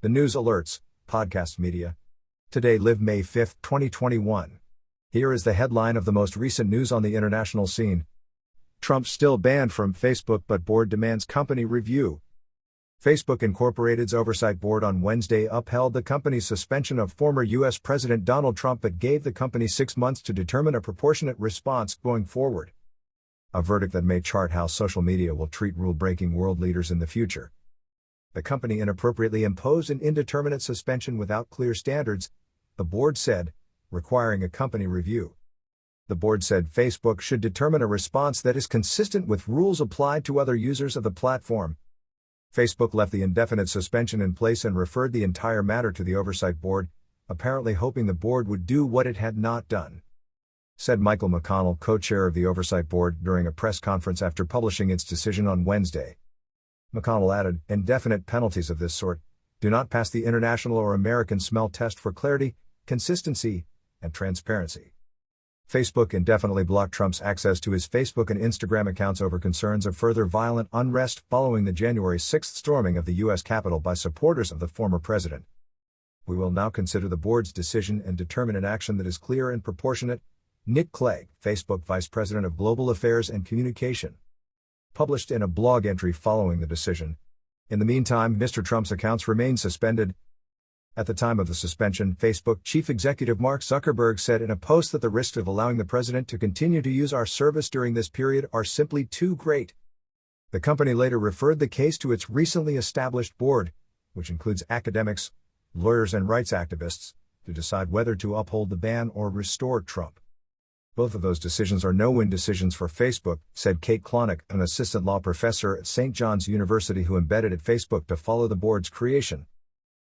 The News Alerts, Podcast Media. Today, live May 5, 2021. Here is the headline of the most recent news on the international scene. Trump still banned from Facebook but board demands company review. Facebook Incorporated's oversight board on Wednesday upheld the company's suspension of former U.S. President Donald Trump but gave the company 6 months to determine a proportionate response going forward. A verdict that may chart how social media will treat rule-breaking world leaders in the future. The company inappropriately imposed an indeterminate suspension without clear standards, the board said, requiring a company review. The board said Facebook should determine a response that is consistent with rules applied to other users of the platform. Facebook left the indefinite suspension in place and referred the entire matter to the oversight board, apparently hoping the board would do what it had not done. Said Michael McConnell, co-chair of the oversight board, during a press conference after publishing its decision on Wednesday. McConnell added, indefinite penalties of this sort do not pass the international or American smell test for clarity, consistency, and transparency. Facebook indefinitely blocked Trump's access to his Facebook and Instagram accounts over concerns of further violent unrest following the January 6 storming of the U.S. Capitol by supporters of the former president. We will now consider the board's decision and determine an action that is clear and proportionate, Nick Clegg, Facebook Vice President of Global Affairs and Communication, published in a blog entry following the decision. In the meantime, Mr. Trump's accounts remain suspended. At the time of the suspension, Facebook chief executive Mark Zuckerberg said in a post that the risks of allowing the president to continue to use our service during this period are simply too great. The company later referred the case to its recently established board, which includes academics, lawyers and rights activists, to decide whether to uphold the ban or restore Trump. Both of those decisions are no-win decisions for Facebook, said Kate Klonick, an assistant law professor at St. John's University who embedded at Facebook to follow the board's creation.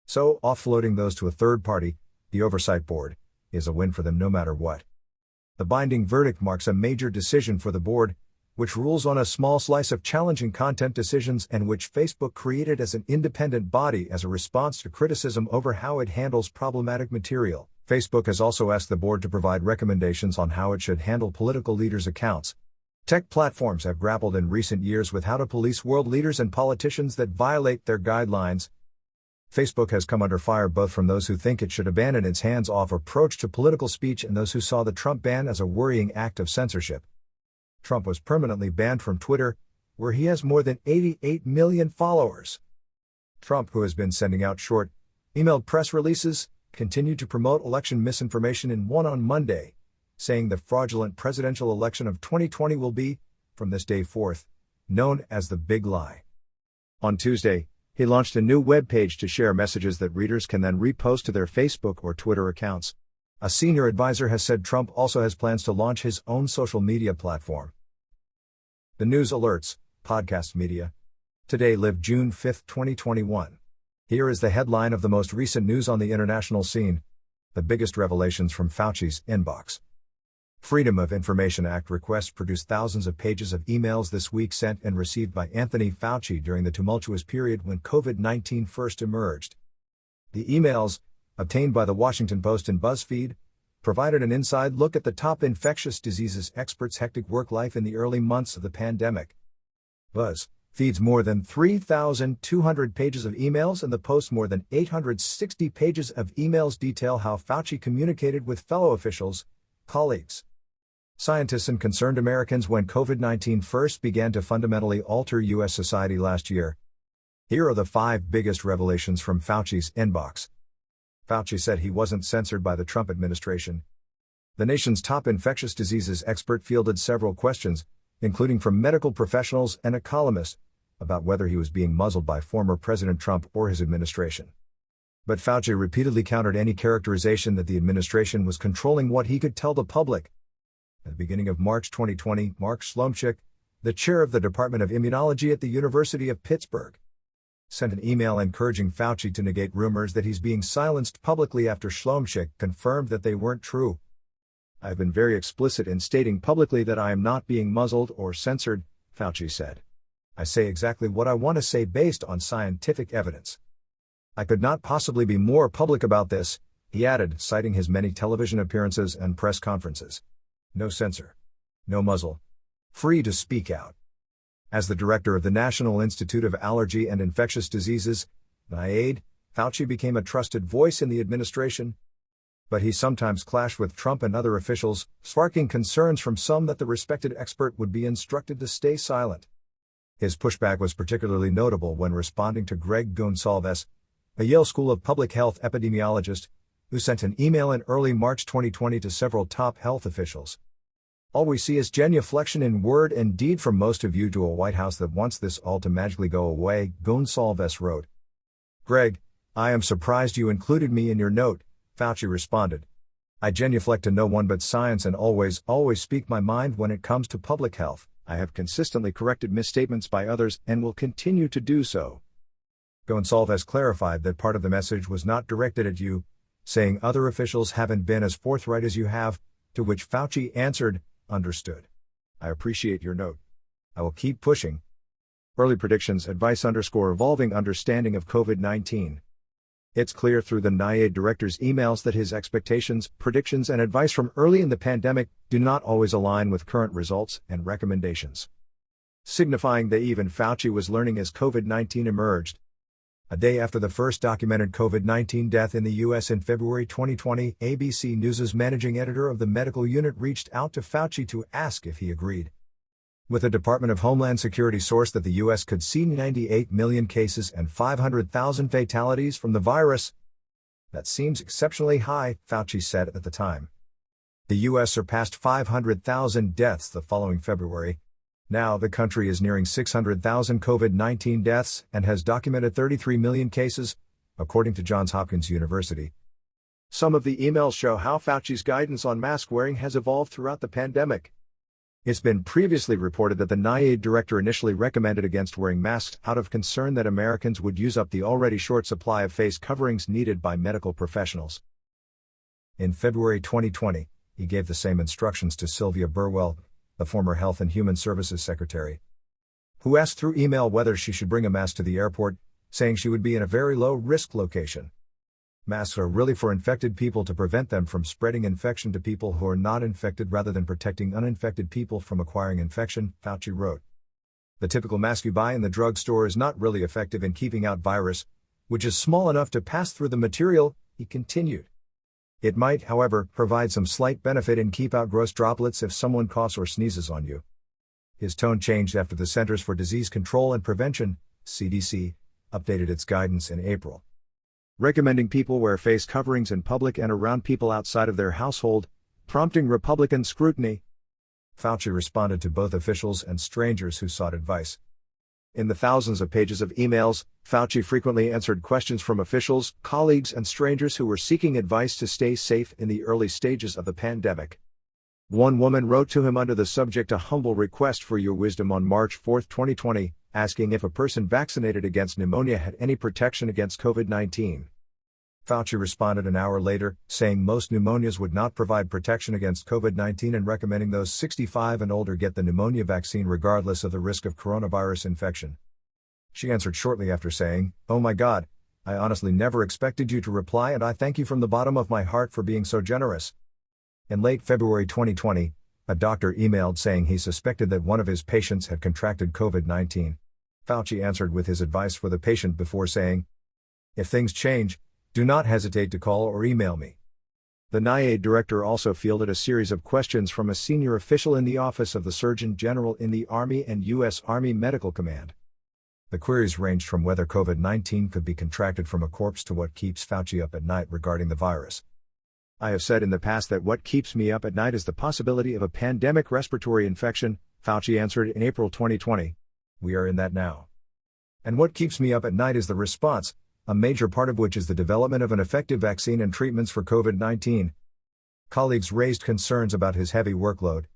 So, offloading those to a third party, the oversight board, is a win for them no matter what. The binding verdict marks a major decision for the board, which rules on a small slice of challenging content decisions and which Facebook created as an independent body as a response to criticism over how it handles problematic material. Facebook has also asked the board to provide recommendations on how it should handle political leaders' accounts. Tech platforms have grappled in recent years with how to police world leaders and politicians that violate their guidelines. Facebook has come under fire both from those who think it should abandon its hands-off approach to political speech and those who saw the Trump ban as a worrying act of censorship. Trump was permanently banned from Twitter, where he has more than 88 million followers. Trump, who has been sending out short, emailed press releases, continued to promote election misinformation in one on Monday, saying the fraudulent presidential election of 2020 will be, from this day forth, known as the Big Lie. On Tuesday, he launched a new web page to share messages that readers can then repost to their Facebook or Twitter accounts. A senior advisor has said Trump also has plans to launch his own social media platform. The News Alerts, Podcast Media. Today, live June 5, 2021. Here is the headline of the most recent news on the international scene. The biggest revelations from Fauci's inbox. Freedom of Information Act requests produced thousands of pages of emails this week sent and received by Anthony Fauci during the tumultuous period when COVID-19 first emerged. The emails, obtained by the Washington Post and BuzzFeed, provided an inside look at the top infectious diseases experts' hectic work life in the early months of the pandemic. BuzzFeed's more than 3,200 pages of emails and the Post's more than 860 pages of emails detail how Fauci communicated with fellow officials, colleagues, scientists and concerned Americans when COVID-19 first began to fundamentally alter U.S. society last year. Here are the 5 biggest revelations from Fauci's inbox. Fauci said he wasn't censored by the Trump administration. The nation's top infectious diseases expert fielded several questions, including from medical professionals and a columnist, about whether he was being muzzled by former President Trump or his administration. But Fauci repeatedly countered any characterization that the administration was controlling what he could tell the public. At the beginning of March 2020, Mark Slomchik, the chair of the Department of Immunology at the University of Pittsburgh, sent an email encouraging Fauci to negate rumors that he's being silenced publicly after Slomchik confirmed that they weren't true. "I have been very explicit in stating publicly that I am not being muzzled or censored," Fauci said. "I say exactly what I want to say based on scientific evidence. I could not possibly be more public about this," he added, citing his many television appearances and press conferences. "No censor. No muzzle. Free to speak out." As the director of the National Institute of Allergy and Infectious Diseases, NIAID, Fauci became a trusted voice in the administration, but he sometimes clashed with Trump and other officials, sparking concerns from some that the respected expert would be instructed to stay silent. His pushback was particularly notable when responding to Greg Gonsalves, a Yale School of Public Health epidemiologist, who sent an email in early March 2020 to several top health officials. All we see is genuflection in word and deed from most of you to a White House that wants this all to magically go away, Gonsalves wrote. Greg, I am surprised you included me in your note, Fauci responded. I genuflect to no one but science and always speak my mind when it comes to public health. I have consistently corrected misstatements by others and will continue to do so. Gonsalves clarified that part of the message was not directed at you, saying other officials haven't been as forthright as you have, to which Fauci answered, understood. I appreciate your note. I will keep pushing. Early predictions advice_evolving understanding of COVID-19. It's clear through the NIAID director's emails that his expectations, predictions, and advice from early in the pandemic do not always align with current results and recommendations, signifying that even Fauci was learning as COVID-19 emerged. A day after the first documented COVID-19 death in the U.S. in February 2020, ABC News' managing editor of the medical unit reached out to Fauci to ask if he agreed with a Department of Homeland Security source that the U.S. could see 98 million cases and 500,000 fatalities from the virus. That seems exceptionally high, Fauci said at the time. The U.S. surpassed 500,000 deaths the following February. Now the country is nearing 600,000 COVID-19 deaths and has documented 33 million cases, according to Johns Hopkins University. Some of the emails show how Fauci's guidance on mask wearing has evolved throughout the pandemic. It's been previously reported that the NIAID director initially recommended against wearing masks out of concern that Americans would use up the already short supply of face coverings needed by medical professionals. In February 2020, he gave the same instructions to Sylvia Burwell, the former Health and Human Services Secretary, who asked through email whether she should bring a mask to the airport, saying she would be in a very low-risk location. Masks are really for infected people to prevent them from spreading infection to people who are not infected rather than protecting uninfected people from acquiring infection, Fauci wrote. The typical mask you buy in the drugstore is not really effective in keeping out virus, which is small enough to pass through the material, he continued. It might, however, provide some slight benefit in keep out gross droplets if someone coughs or sneezes on you. His tone changed after the Centers for Disease Control and Prevention, CDC, updated its guidance in April, recommending people wear face coverings in public and around people outside of their household, prompting Republican scrutiny. Fauci responded to both officials and strangers who sought advice. In the thousands of pages of emails, Fauci frequently answered questions from officials, colleagues, and strangers who were seeking advice to stay safe in the early stages of the pandemic. One woman wrote to him under the subject "A humble request for your wisdom" on March 4, 2020, asking if a person vaccinated against pneumonia had any protection against COVID-19. Fauci responded an hour later, saying most pneumonias would not provide protection against COVID-19 and recommending those 65 and older get the pneumonia vaccine regardless of the risk of coronavirus infection. She answered shortly after saying, "Oh my God, I honestly never expected you to reply and I thank you from the bottom of my heart for being so generous." In late February 2020, a doctor emailed saying he suspected that one of his patients had contracted COVID-19. Fauci answered with his advice for the patient before saying, "If things change, do not hesitate to call or email me." The NIAID director also fielded a series of questions from a senior official in the Office of the Surgeon General in the Army and U.S. Army Medical Command. The queries ranged from whether COVID-19 could be contracted from a corpse to what keeps Fauci up at night regarding the virus. "I have said in the past that what keeps me up at night is the possibility of a pandemic respiratory infection," Fauci answered in April 2020. "We are in that now. And what keeps me up at night is the response, a major part of which is the development of an effective vaccine and treatments for COVID-19. Colleagues raised concerns about his heavy workload.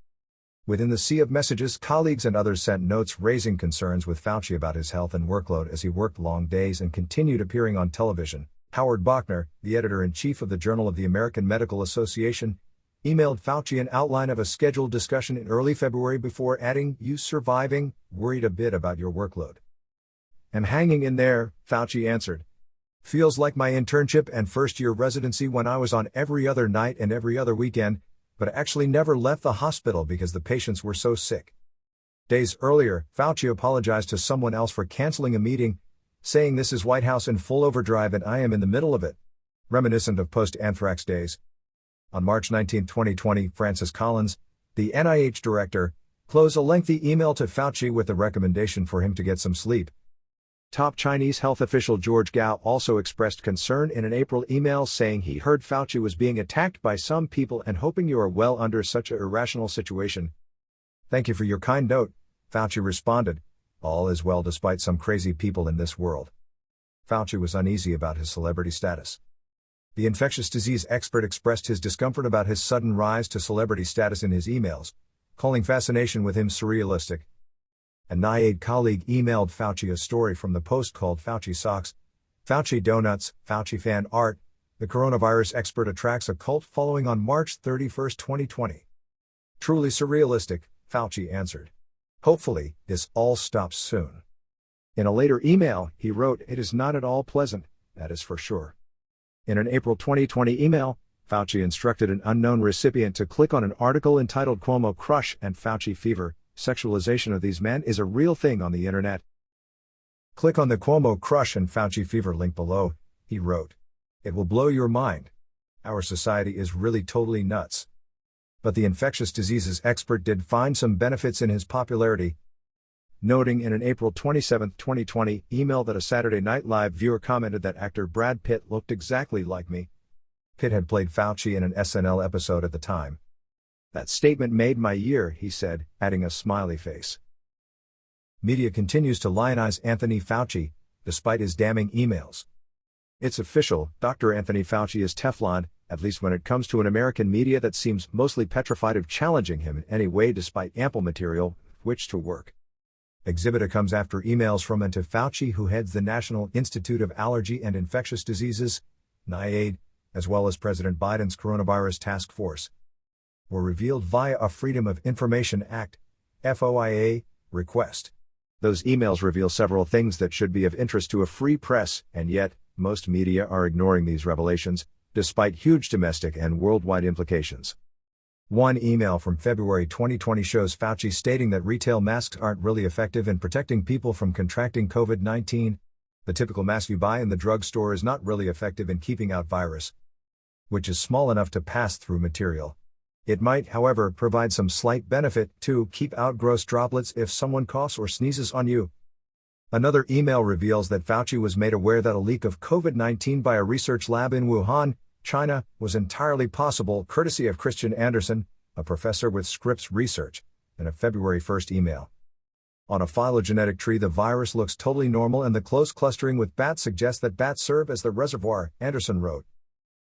Within the sea of messages, colleagues and others sent notes raising concerns with Fauci about his health and workload as he worked long days and continued appearing on television. Howard Bachner, the editor-in-chief of the Journal of the American Medical Association, emailed Fauci an outline of a scheduled discussion in early February before adding, "You surviving, worried a bit about your workload." "I'm hanging in there," Fauci answered. "Feels like my internship and first-year residency when I was on every other night and every other weekend, but actually never left the hospital because the patients were so sick." Days earlier, Fauci apologized to someone else for canceling a meeting, saying this is White House in full overdrive and I am in the middle of it. Reminiscent of post-anthrax days. On March 19, 2020, Francis Collins, the NIH director, closed a lengthy email to Fauci with the recommendation for him to get some sleep. Top Chinese health official George Gao also expressed concern in an April email saying he heard Fauci was being attacked by some people and hoping you are well under such an irrational situation. Thank you for your kind note, Fauci responded. All is well despite some crazy people in this world. Fauci was uneasy about his celebrity status. The infectious disease expert expressed his discomfort about his sudden rise to celebrity status in his emails, calling fascination with him surrealistic. A NIAID colleague emailed Fauci a story from the Post called Fauci Socks, Fauci Donuts, Fauci Fan Art. The coronavirus expert attracts a cult following on March 31, 2020. Truly surrealistic, Fauci answered. Hopefully, this all stops soon. In a later email, he wrote, "It is not at all pleasant, that is for sure." In an April 2020 email, Fauci instructed an unknown recipient to click on an article entitled Cuomo Crush and Fauci Fever. Sexualization of these men is a real thing on the internet. Click on the Cuomo Crush and Fauci Fever link below, he wrote. It will blow your mind. Our society is really totally nuts. But the infectious diseases expert did find some benefits in his popularity, noting in an April 27, 2020 email that a Saturday Night Live viewer commented that actor Brad Pitt looked exactly like me. Pitt had played Fauci in an SNL episode at the time. That statement made my year, he said, adding a smiley face. Media continues to lionize Anthony Fauci, despite his damning emails. It's official, Dr. Anthony Fauci is Teflon, at least when it comes to an American media that seems mostly petrified of challenging him in any way despite ample material with which to work. Exhibit A comes after emails from and to Fauci, who heads the National Institute of Allergy and Infectious Diseases, NIAID, as well as President Biden's coronavirus task force, were revealed via a Freedom of Information Act, FOIA, request. Those emails reveal several things that should be of interest to a free press, and yet, most media are ignoring these revelations, despite huge domestic and worldwide implications. One email from February 2020 shows Fauci stating that retail masks aren't really effective in protecting people from contracting COVID-19. The typical mask you buy in the drugstore is not really effective in keeping out virus, which is small enough to pass through material. It might, however, provide some slight benefit to keep out gross droplets if someone coughs or sneezes on you. Another email reveals that Fauci was made aware that a leak of COVID-19 by a research lab in Wuhan, China, was entirely possible courtesy of Christian Anderson, a professor with Scripps Research, in a February 1 email. On a phylogenetic tree, the virus looks totally normal and the close clustering with bats suggests that bats serve as the reservoir, Anderson wrote.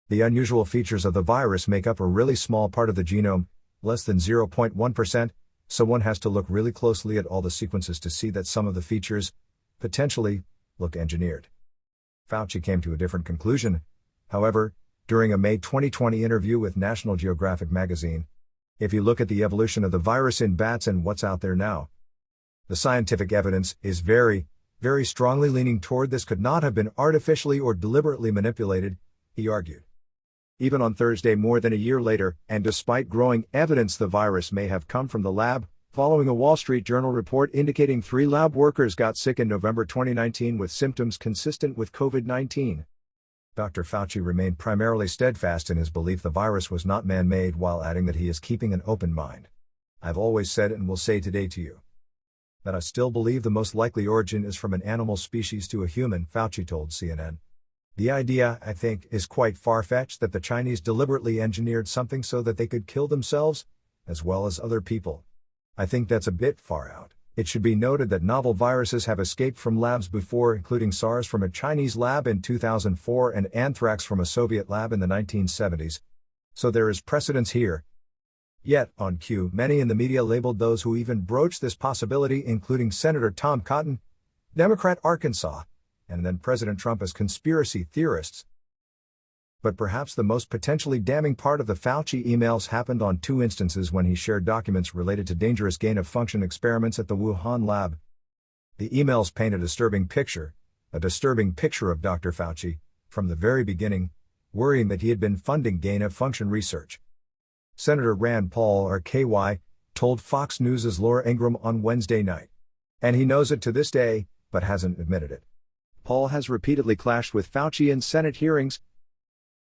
The unusual features of the virus make up a really small part of the genome, less than 0.1%, so one has to look really closely at all the sequences to see that some of the features, potentially, look engineered. Fauci came to a different conclusion, however, during a May 2020 interview with National Geographic magazine. If you look at the evolution of the virus in bats and what's out there now, the scientific evidence is very, very strongly leaning toward this could not have been artificially or deliberately manipulated, he argued. Even on Thursday, more than a year later, and despite growing evidence the virus may have come from the lab, following a Wall Street Journal report indicating 3 lab workers got sick in November 2019 with symptoms consistent with COVID-19. Dr. Fauci remained primarily steadfast in his belief the virus was not man-made, while adding that he is keeping an open mind. I've always said and will say today to you that I still believe the most likely origin is from an animal species to a human, Fauci told CNN. The idea, I think, is quite far-fetched that the Chinese deliberately engineered something so that they could kill themselves, as well as other people. I think that's a bit far out. It should be noted that novel viruses have escaped from labs before, including SARS from a Chinese lab in 2004 and anthrax from a Soviet lab in the 1970s. So there is precedence here. Yet, on cue, many in the media labeled those who even broached this possibility, including Senator Tom Cotton, Democrat Arkansas, and then President Trump, as conspiracy theorists. But perhaps the most potentially damning part of the Fauci emails happened on 2 instances when he shared documents related to dangerous gain-of-function experiments at the Wuhan lab. The emails paint a disturbing picture of Dr. Fauci, from the very beginning, worrying that he had been funding gain-of-function research. Senator Rand Paul, RKY, told Fox News' Laura Ingraham on Wednesday night. And he knows it to this day, but hasn't admitted it. Paul has repeatedly clashed with Fauci in Senate hearings.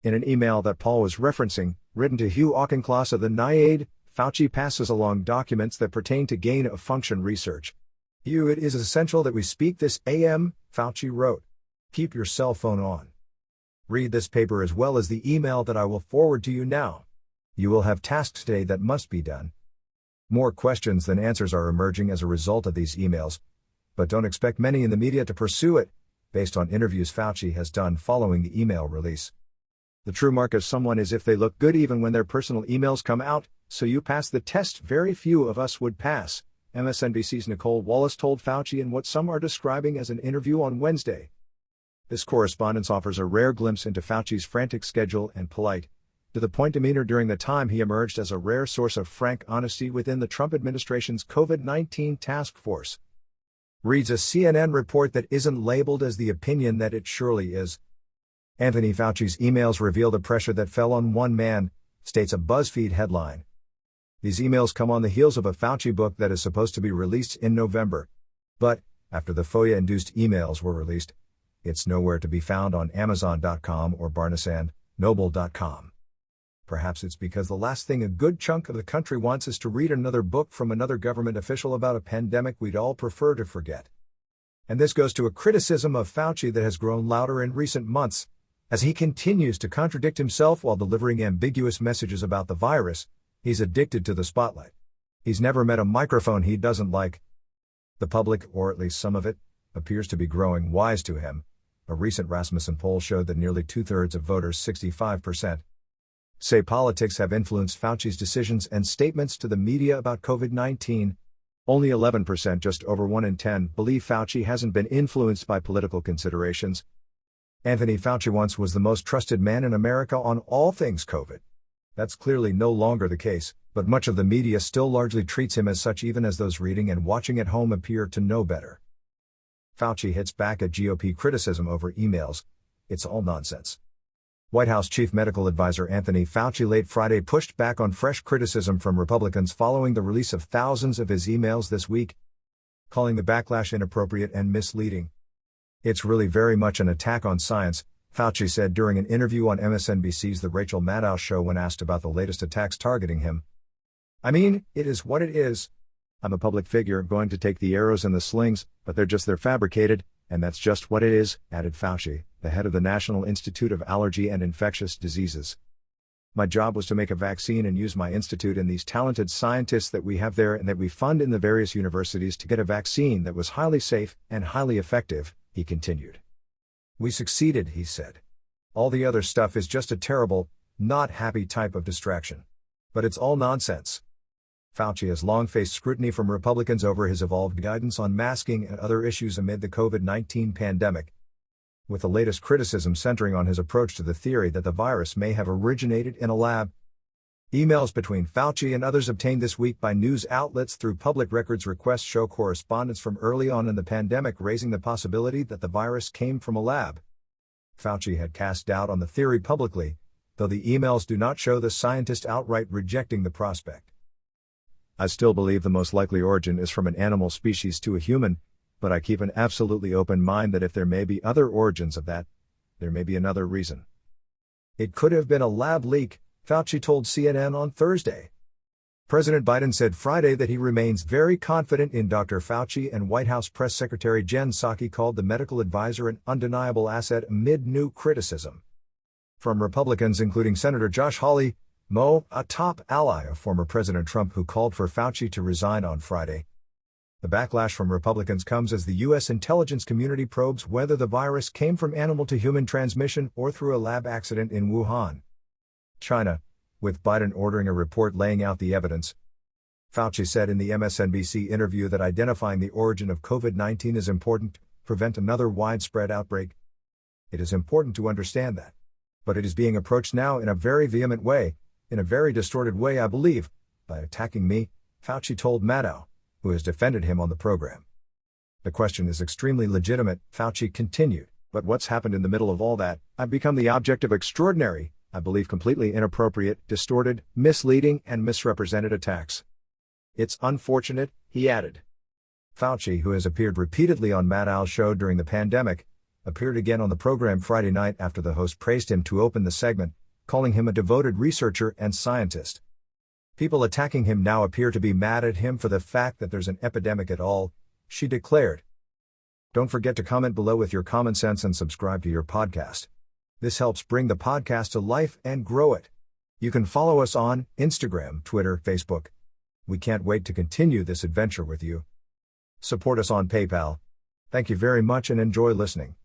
In an email that Paul was referencing, written to Hugh Auchincloss of the NIAID, Fauci passes along documents that pertain to gain-of-function research. Hugh, it is essential that we speak this AM, Fauci wrote. Keep your cell phone on. Read this paper as well as the email that I will forward to you now. You will have tasks today that must be done. More questions than answers are emerging as a result of these emails, but don't expect many in the media to pursue it, based on interviews Fauci has done following the email release. The true mark of someone is if they look good even when their personal emails come out, so you pass the test very few of us would pass, MSNBC's Nicole Wallace told Fauci in what some are describing as an interview on Wednesday. This correspondence offers a rare glimpse into Fauci's frantic schedule and polite, to-the-point demeanor during the time he emerged as a rare source of frank honesty within the Trump administration's COVID-19 task force. Reads a CNN report that isn't labeled as the opinion that it surely is. Anthony Fauci's emails reveal the pressure that fell on one man, states a BuzzFeed headline. These emails come on the heels of a Fauci book that is supposed to be released in November. But, after the FOIA-induced emails were released, it's nowhere to be found on Amazon.com or BarnesandNoble.com. Perhaps it's because the last thing a good chunk of the country wants is to read another book from another government official about a pandemic we'd all prefer to forget. And this goes to a criticism of Fauci that has grown louder in recent months, as he continues to contradict himself while delivering ambiguous messages about the virus. He's addicted to the spotlight. He's never met a microphone he doesn't like. The public, or at least some of it, appears to be growing wise to him. A recent Rasmussen poll showed that nearly two-thirds of voters, 65%, say politics have influenced Fauci's decisions and statements to the media about COVID-19. Only 11%, just over 1 in 10, believe Fauci hasn't been influenced by political considerations. Anthony Fauci once was the most trusted man in America on all things COVID. That's clearly no longer the case, but much of the media still largely treats him as such, even as those reading and watching at home appear to know better. Fauci hits back at GOP criticism over emails. It's all nonsense. White House Chief Medical Advisor Anthony Fauci late Friday pushed back on fresh criticism from Republicans following the release of thousands of his emails this week, calling the backlash inappropriate and misleading. It's really very much an attack on science, Fauci said during an interview on MSNBC's The Rachel Maddow Show when asked about the latest attacks targeting him. I mean, it is what it is. I'm a public figure going to take the arrows and the slings, but they're fabricated, and that's just what it is, added Fauci, the head of the National Institute of Allergy and Infectious Diseases. My job was to make a vaccine and use my institute and these talented scientists that we have there and that we fund in the various universities to get a vaccine that was highly safe and highly effective, he continued. We succeeded, he said. All the other stuff is just a terrible, not happy type of distraction. But it's all nonsense. Fauci has long faced scrutiny from Republicans over his evolved guidance on masking and other issues amid the COVID-19 pandemic, with the latest criticism centering on his approach to the theory that the virus may have originated in a lab. Emails between Fauci and others obtained this week by news outlets through public records requests show correspondence from early on in the pandemic raising the possibility that the virus came from a lab. Fauci had cast doubt on the theory publicly, though the emails do not show the scientist outright rejecting the prospect. I still believe the most likely origin is from an animal species to a human, but I keep an absolutely open mind that if there may be other origins of that, there may be another reason. It could have been a lab leak, Fauci told CNN on Thursday. President Biden said Friday that he remains very confident in Dr. Fauci, and White House Press Secretary Jen Psaki called the medical advisor an undeniable asset amid new criticism from Republicans including Senator Josh Hawley, a top ally of former President Trump who called for Fauci to resign on Friday. The backlash from Republicans comes as the U.S. intelligence community probes whether the virus came from animal to human transmission or through a lab accident in Wuhan, China, with Biden ordering a report laying out the evidence. Fauci said in the MSNBC interview that identifying the origin of COVID-19 is important to prevent another widespread outbreak. It is important to understand that. But it is being approached now in a very vehement way, in a very distorted way I believe, by attacking me, Fauci told Maddow, who has defended him on the program. The question is extremely legitimate, Fauci continued, but what's happened in the middle of all that? I've become the object of extraordinary, I believe completely inappropriate, distorted, misleading, and misrepresented attacks. It's unfortunate, he added. Fauci, who has appeared repeatedly on Maddow's show during the pandemic, appeared again on the program Friday night after the host praised him to open the segment, calling him a devoted researcher and scientist. People attacking him now appear to be mad at him for the fact that there's an epidemic at all, she declared. Don't forget to comment below with your common sense and subscribe to your podcast. This helps bring the podcast to life and grow it. You can follow us on Instagram, Twitter, Facebook. We can't wait to continue this adventure with you. Support us on PayPal. Thank you very much and enjoy listening.